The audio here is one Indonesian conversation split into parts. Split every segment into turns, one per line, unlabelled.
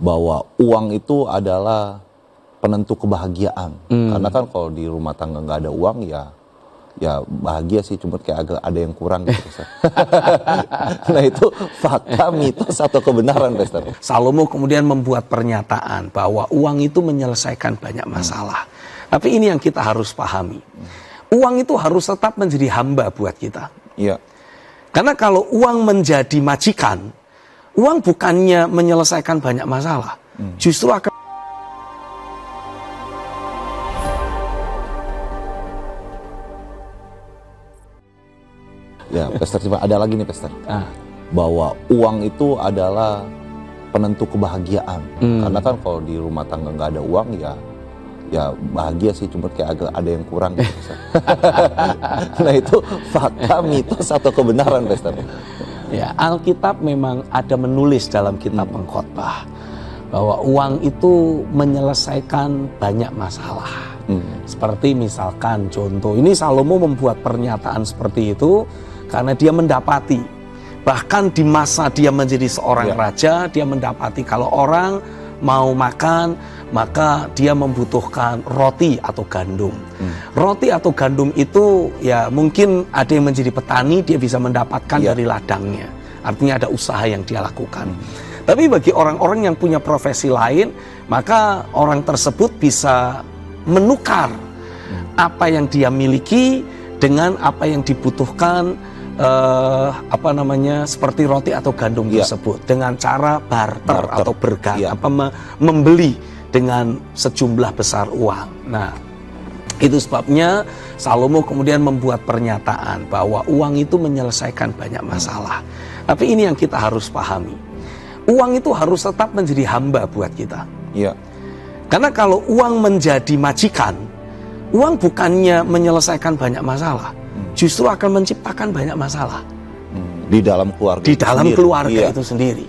bahwa uang itu adalah penentu kebahagiaan. Karena kan kalau di rumah tangga nggak ada uang ya bahagia sih, cuma kayak agak ada yang kurang gitu. Nah itu fakta, mitos atau kebenaran, Pastor?
Salomo kemudian membuat pernyataan bahwa uang itu menyelesaikan banyak masalah. Tapi ini yang kita harus pahami. Uang itu harus tetap menjadi hamba buat kita.
Iya.
Karena kalau uang menjadi majikan, uang bukannya menyelesaikan banyak masalah, justru akan
Ya, Pastor, ada lagi nih, Pastor. Bahwa uang itu adalah penentu kebahagiaan. Karena kan kalau di rumah tangga nggak ada uang ya bahagia sih, cuma kayak agak ada yang kurang gitu, Pastor. Nah itu fakta, mitos atau kebenaran, Pastor?
Ya, Alkitab memang ada menulis dalam kitab pengkhotbah bahwa uang itu menyelesaikan banyak masalah. Seperti misalkan contoh, ini Salomo membuat pernyataan seperti itu karena dia mendapati, bahkan di masa dia menjadi seorang raja, dia mendapati kalau orang mau makan, maka dia membutuhkan roti atau gandum. Roti atau gandum itu ya mungkin ada yang menjadi petani, dia bisa mendapatkan dari ladangnya. Artinya ada usaha yang dia lakukan. Tapi bagi orang-orang yang punya profesi lain, maka orang tersebut bisa menukar apa yang dia miliki dengan apa yang dibutuhkan, seperti roti atau gandum tersebut, dengan cara barter atau membeli dengan sejumlah besar uang. Nah, itu sebabnya Salomo kemudian membuat pernyataan bahwa uang itu menyelesaikan banyak masalah. Tapi ini yang kita harus pahami. Uang itu harus tetap menjadi hamba buat kita.
Iya.
Karena kalau uang menjadi majikan, uang bukannya menyelesaikan banyak masalah, justru akan menciptakan banyak masalah.
Di dalam keluarga.
Di dalam keluarga itu sendiri.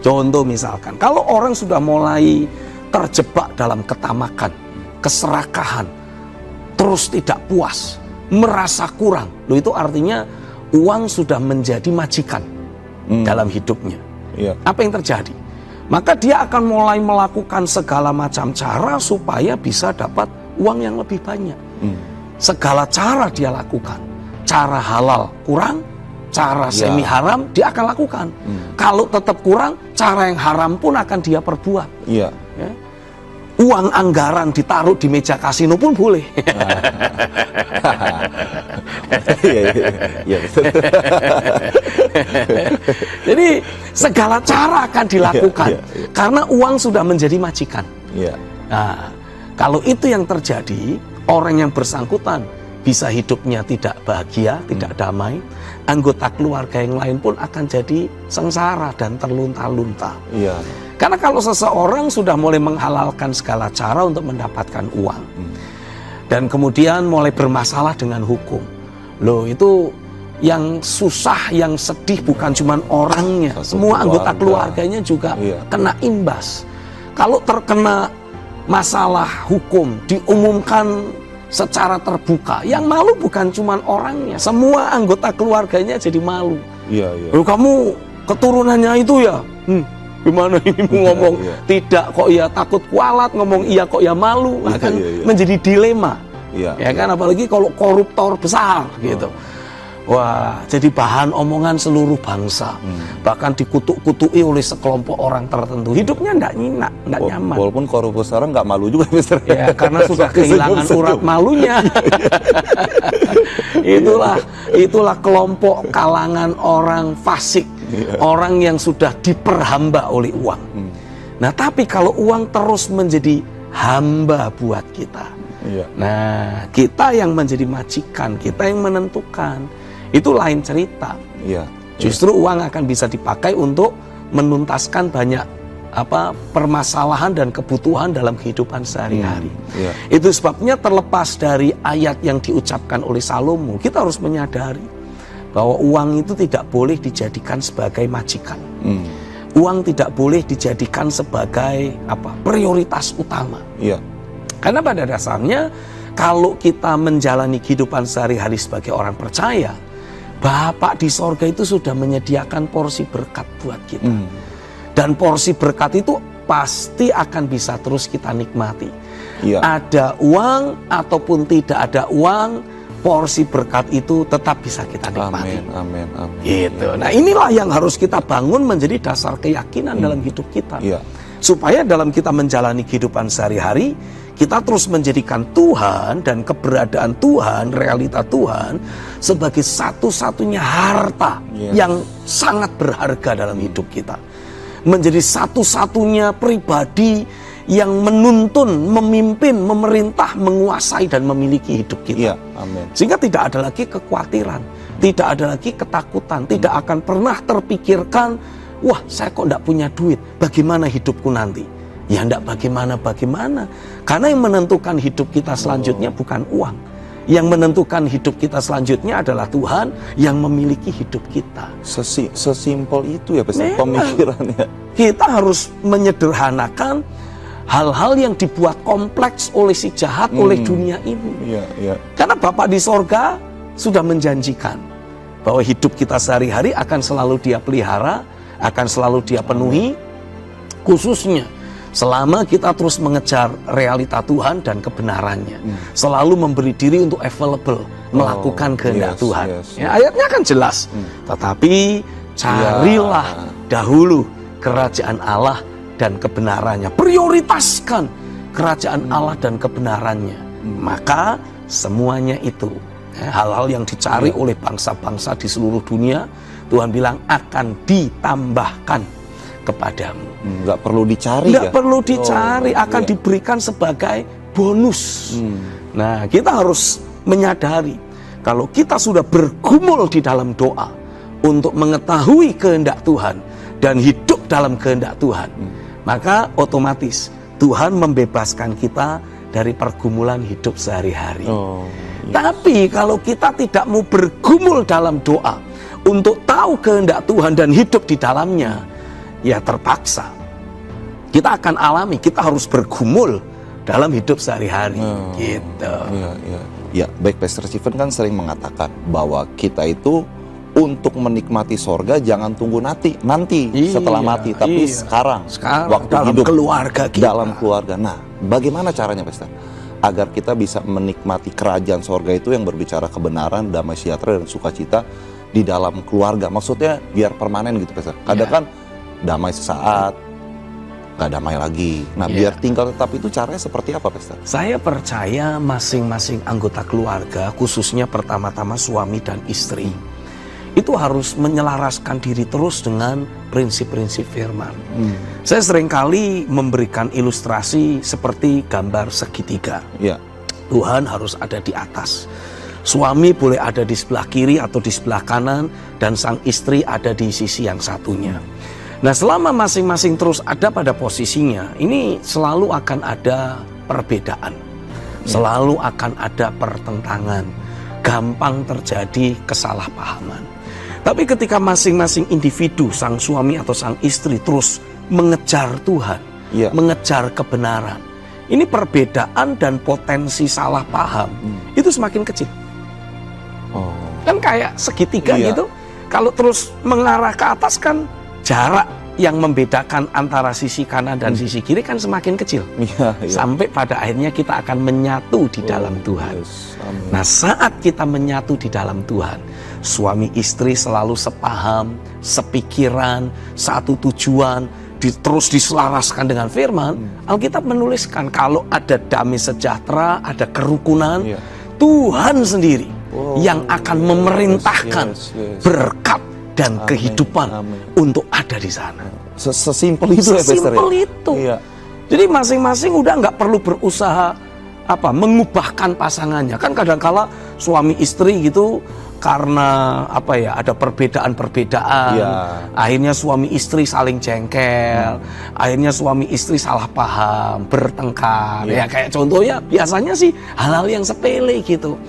Contoh misalkan, kalau orang sudah mulai terjebak dalam ketamakan, keserakahan, terus tidak puas, merasa kurang, itu artinya uang sudah menjadi majikan dalam hidupnya. Apa yang terjadi? Maka dia akan mulai melakukan segala macam cara supaya bisa dapat uang yang lebih banyak. Segala cara dia lakukan. Cara halal kurang, cara semi haram dia akan lakukan. Kalau tetap kurang, cara yang haram pun akan dia perbuat. Ya. Uang anggaran ditaruh di meja kasino pun boleh. Jadi segala cara akan dilakukan karena uang sudah menjadi majikan. Nah, kalau itu yang terjadi, orang yang bersangkutan bisa hidupnya tidak bahagia, tidak damai. Anggota keluarga yang lain pun akan jadi sengsara dan terlunta-lunta. Karena kalau seseorang sudah mulai menghalalkan segala cara untuk mendapatkan uang, dan kemudian mulai bermasalah dengan hukum, loh itu yang susah, yang sedih bukan cuma orangnya, semua anggota keluarganya juga kena imbas. Kalau terkena masalah hukum, diumumkan secara terbuka, yang malu bukan cuma orangnya, semua anggota keluarganya jadi malu. Loh kamu keturunannya itu ya? Gimana ini mau ngomong tidak kok ya takut kualat, ngomong iya kok ya malu, akan menjadi dilema. Ya kan, apalagi kalau koruptor besar gitu. Wah, jadi bahan omongan seluruh bangsa. Bahkan dikutuk-kutuki oleh sekelompok orang tertentu. Hidupnya enggak nyinak, enggak nyaman.
Walaupun koruptor sekarang enggak malu juga, Mister.
Ya, karena sudah kehilangan urat malunya. Itulah kelompok kalangan orang fasik. Orang yang sudah diperhamba oleh uang. Nah, tapi kalau uang terus menjadi hamba buat kita. Nah, kita yang menjadi majikan, kita yang menentukan. Itu lain cerita. Justru uang akan bisa dipakai untuk menuntaskan banyak permasalahan dan kebutuhan dalam kehidupan sehari-hari. Itu sebabnya terlepas dari ayat yang diucapkan oleh Salomo, kita harus menyadari bahwa uang itu tidak boleh dijadikan sebagai majikan. Uang tidak boleh dijadikan sebagai prioritas utama. Karena pada dasarnya kalau kita menjalani kehidupan sehari-hari sebagai orang percaya, Bapak di sorga itu sudah menyediakan porsi berkat buat kita. Dan porsi berkat itu pasti akan bisa terus kita nikmati.
Iya.
Ada uang ataupun tidak ada uang, porsi berkat itu tetap bisa kita nikmati.
Amin.
Gitu. Nah, inilah yang harus kita bangun menjadi dasar keyakinan dalam hidup kita.
Iya.
Supaya dalam kita menjalani kehidupan sehari-hari, kita terus menjadikan Tuhan dan keberadaan Tuhan, realita Tuhan sebagai satu-satunya harta yang sangat berharga dalam hidup kita. Menjadi satu-satunya pribadi yang menuntun, memimpin, memerintah, menguasai dan memiliki hidup kita.
Iya, amin.
Sehingga tidak ada lagi kekhawatiran, tidak ada lagi ketakutan, tidak akan pernah terpikirkan, wah saya kok tidak punya duit, bagaimana hidupku nanti? Ya tidak bagaimana. Karena yang menentukan hidup kita selanjutnya bukan uang. Yang menentukan hidup kita selanjutnya adalah Tuhan yang memiliki hidup kita.
Sesimpel itu ya Pastor, pemikirannya.
Kita harus menyederhanakan hal-hal yang dibuat kompleks oleh si jahat, oleh dunia ini.
Iya.
Karena Bapa di sorga sudah menjanjikan bahwa hidup kita sehari-hari akan selalu Dia pelihara, akan selalu Dia penuhi, khususnya selama kita terus mengejar realita Tuhan dan kebenarannya. Selalu memberi diri untuk available, melakukan kehendak Tuhan. Ya, ayatnya kan jelas. Tetapi carilah dahulu kerajaan Allah dan kebenarannya. Prioritaskan kerajaan Allah dan kebenarannya. Maka semuanya itu, hal-hal yang dicari oleh bangsa-bangsa di seluruh dunia, Tuhan bilang akan ditambahkan kepadamu.
Nggak perlu dicari.
Nggak perlu dicari, akan diberikan sebagai bonus. Nah, kita harus menyadari kalau kita sudah bergumul di dalam doa untuk mengetahui kehendak Tuhan dan hidup dalam kehendak Tuhan, maka otomatis Tuhan membebaskan kita dari pergumulan hidup sehari-hari. Tapi kalau kita tidak mau bergumul dalam doa untuk tahu kehendak Tuhan dan hidup di dalamnya, ya terpaksa kita akan alami, kita harus bergumul dalam hidup sehari-hari. Gitu.
Ya, baik Pastor Stephen kan sering mengatakan bahwa kita itu untuk menikmati sorga jangan tunggu nanti setelah mati, tapi sekarang waktu
dalam
hidup
keluarga kita.
dalam keluarga. Nah, bagaimana caranya Pastor agar kita bisa menikmati kerajaan sorga itu yang berbicara kebenaran, damai sejahtera dan sukacita di dalam keluarga? Maksudnya biar permanen gitu Pastor. Kadang kan damai sesaat, nggak damai lagi. Nah, biar tinggal tetap itu caranya seperti apa Pastor?
Saya percaya masing-masing anggota keluarga, khususnya pertama-tama suami dan istri, itu harus menyelaraskan diri terus dengan prinsip-prinsip firman. Saya seringkali memberikan ilustrasi seperti gambar segitiga. Tuhan harus ada di atas. Suami boleh ada di sebelah kiri atau di sebelah kanan, dan sang istri ada di sisi yang satunya. Nah, selama masing-masing terus ada pada posisinya, ini selalu akan ada perbedaan. Selalu akan ada pertentangan. Gampang terjadi kesalahpahaman. Tapi ketika masing-masing individu, sang suami atau sang istri terus mengejar Tuhan, mengejar kebenaran, ini perbedaan dan potensi salah paham itu semakin kecil. Kan kayak segitiga gitu, kalau terus mengarah ke atas kan jarak yang membedakan antara sisi kanan dan sisi kiri kan semakin kecil. Sampai pada akhirnya kita akan menyatu di dalam Tuhan. Nah, saat kita menyatu di dalam Tuhan, suami istri selalu sepaham, sepikiran, satu tujuan, terus diselaraskan dengan firman. Alkitab menuliskan kalau ada damai sejahtera, ada kerukunan, Tuhan sendiri yang akan memerintahkan berkat dan kehidupan untuk ada di sana.
Sesimpel itu ya Pastor.
Sesimpel itu. Jadi masing-masing udah nggak perlu berusaha mengubahkan pasangannya. Kan kadang-kala suami istri gitu karena ada perbedaan-perbedaan, akhirnya suami istri saling jengkel, akhirnya suami istri salah paham, bertengkar. Ya kayak contohnya biasanya sih hal-hal yang sepele gitu.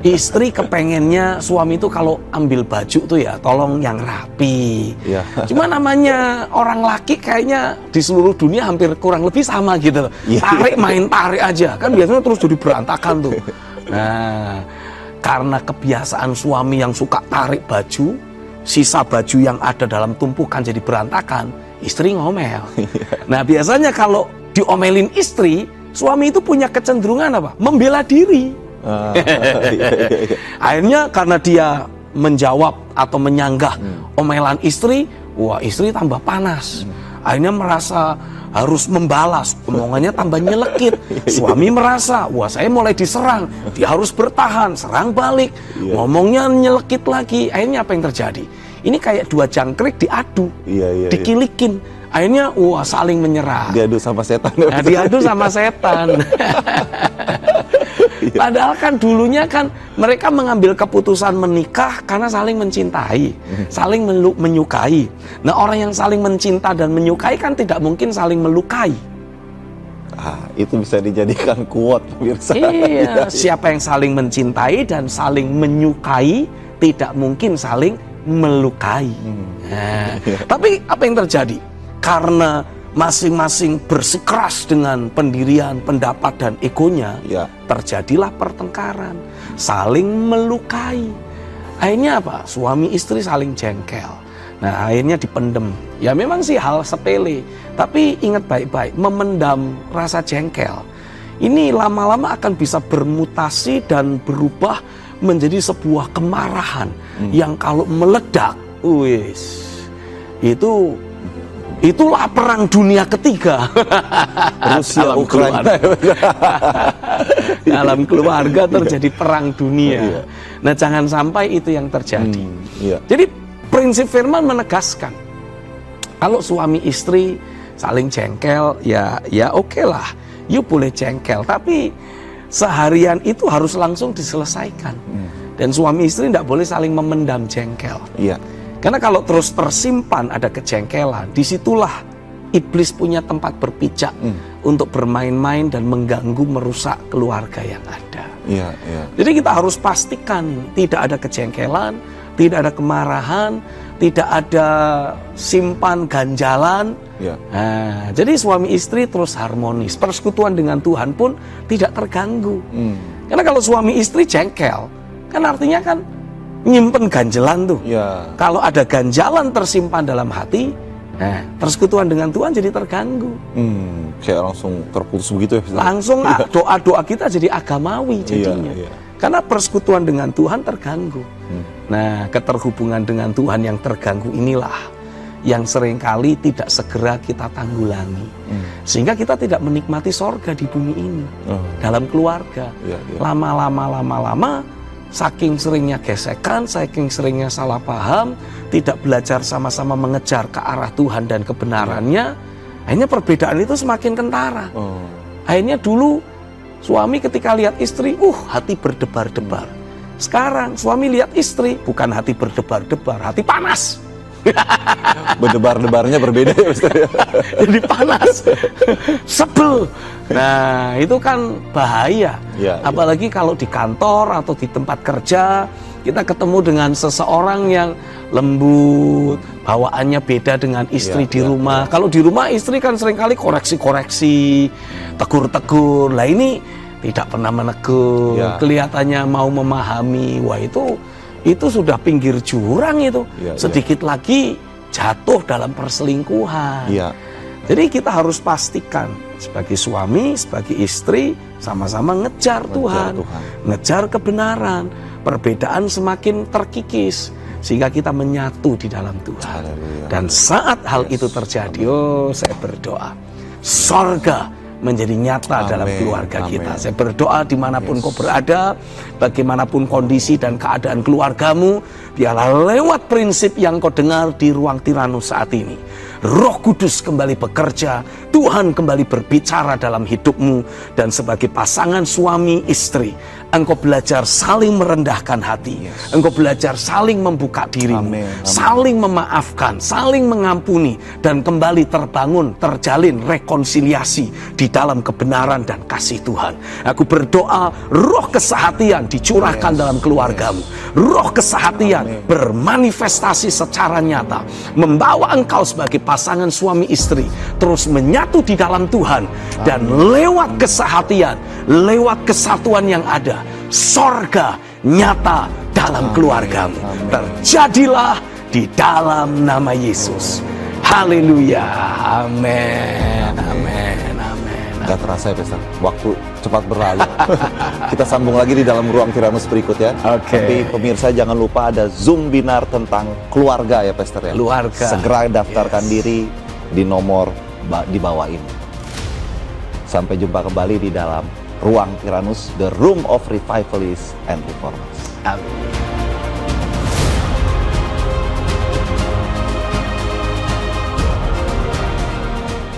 Istri kepengennya suami itu kalau ambil baju tuh ya tolong yang rapi. Cuma namanya orang laki kayaknya di seluruh dunia hampir kurang lebih sama gitu. Tarik main tarik aja, kan biasanya terus jadi berantakan tuh. Nah, karena kebiasaan suami yang suka tarik baju, sisa baju yang ada dalam tumpukan jadi berantakan, istri ngomel. Nah biasanya kalau diomelin istri, suami itu punya kecenderungan apa? Membela diri. Akhirnya karena dia menjawab atau menyanggah omelan istri, wah istri tambah panas. Akhirnya merasa harus membalas, omongannya tambah nyelekit. Suami merasa, wah saya mulai diserang, dia harus bertahan, serang balik, ngomongnya nyelekit lagi. Akhirnya apa yang terjadi? Ini kayak dua jangkrik diadu, dikilikin. Akhirnya wah saling menyerang.
Diadu sama setan.
Nah, diadu sama setan. Padahal kan dulunya kan mereka mengambil keputusan menikah karena saling mencintai, saling menyukai. Nah orang yang saling mencinta dan menyukai kan tidak mungkin saling melukai.
Itu bisa dijadikan quote, pemirsa.
Iya, siapa yang saling mencintai dan saling menyukai tidak mungkin saling melukai. Nah, tapi apa yang terjadi? Karena masing-masing bersikeras dengan pendirian, pendapat, dan egonya, terjadilah pertengkaran, saling melukai. Akhirnya apa? Suami istri saling jengkel. Nah akhirnya dipendem. Ya memang sih hal sepele, tapi ingat baik-baik, memendam rasa jengkel ini lama-lama akan bisa bermutasi dan berubah menjadi sebuah kemarahan yang kalau meledak, itulah perang dunia ketiga.
Rusia Ukraina.
Dalam keluarga terjadi perang dunia. Nah jangan sampai itu yang terjadi. Jadi prinsip firman menegaskan, kalau suami istri saling jengkel, ya oke lah, you boleh jengkel, tapi seharian itu harus langsung diselesaikan. Dan suami istri tidak boleh saling memendam jengkel. Karena kalau terus tersimpan ada kejengkelan, disitulah iblis punya tempat berpijak untuk bermain-main dan mengganggu, merusak keluarga yang ada. Jadi kita harus pastikan tidak ada kejengkelan, tidak ada kemarahan, tidak ada simpan ganjalan. Nah, jadi suami istri terus harmonis, persekutuan dengan Tuhan pun tidak terganggu. Karena kalau suami istri jengkel, kan artinya kan nyimpen ganjalan tuh. Kalau ada ganjalan tersimpan dalam hati, persekutuan dengan Tuhan jadi terganggu.
Kayak langsung terputus begitu ya.
Langsung doa-doa kita jadi agamawi jadinya. Karena persekutuan dengan Tuhan terganggu. Nah, keterhubungan dengan Tuhan yang terganggu inilah yang seringkali tidak segera kita tanggulangi. Sehingga kita tidak menikmati sorga di bumi ini. Dalam keluarga. Lama-lama saking seringnya gesekan, saking seringnya salah paham, tidak belajar sama-sama mengejar ke arah Tuhan dan kebenarannya, akhirnya perbedaan itu semakin kentara. Akhirnya dulu suami ketika lihat istri, hati berdebar-debar. Sekarang suami lihat istri, bukan hati berdebar-debar, hati panas.
Berdebar-debarnya berbeda ya Ustaz.
Jadi panas, sebel. Nah itu kan bahaya. Apalagi kalau di kantor atau di tempat kerja, kita ketemu dengan seseorang yang lembut, bawaannya beda dengan istri di rumah. Kalau di rumah istri kan seringkali koreksi-koreksi, tegur-tegur. Lah ini tidak pernah menegur, kelihatannya mau memahami. Wah itu sudah pinggir jurang itu. Sedikit lagi jatuh dalam perselingkuhan. Jadi kita harus pastikan sebagai suami, sebagai istri sama-sama ngejar Tuhan, ngejar kebenaran. Perbedaan semakin terkikis sehingga kita menyatu di dalam Tuhan. Dan saat hal itu terjadi, saya berdoa, sorga menjadi nyata dalam keluarga kita. Saya berdoa dimanapun kau berada, bagaimanapun kondisi dan keadaan keluargamu, biarlah lewat prinsip yang kau dengar di ruang Tiranus saat ini, Roh Kudus kembali bekerja, Tuhan kembali berbicara dalam hidupmu, dan sebagai pasangan suami istri, engkau belajar saling merendahkan hati, engkau belajar saling membuka dirimu, saling memaafkan, saling mengampuni, dan kembali terbangun, terjalin rekonsiliasi di dalam kebenaran dan kasih Tuhan. Aku berdoa roh kesehatian dicurahkan dalam keluargamu, roh kesehatian bermanifestasi secara nyata, membawa engkau sebagai pasangan suami istri terus menyatu di dalam Tuhan, dan lewat kesehatian, lewat kesatuan yang ada, sorga nyata dalam keluargamu. Terjadilah di dalam nama Yesus. Haleluya. Amin. Amin. Amin.
Gak terasa ya Pastor, waktu cepat berlalu. Kita sambung lagi di dalam ruang Tiranos berikut ya.
Oke.
Tapi pemirsa jangan lupa ada Zoom Binar tentang keluarga ya Pastor ya.
Keluarga.
Segera daftarkan diri di nomor di bawah ini. Sampai jumpa kembali di dalam ruang Tiranos, The Room of Revivalists and Reformers.
Amin.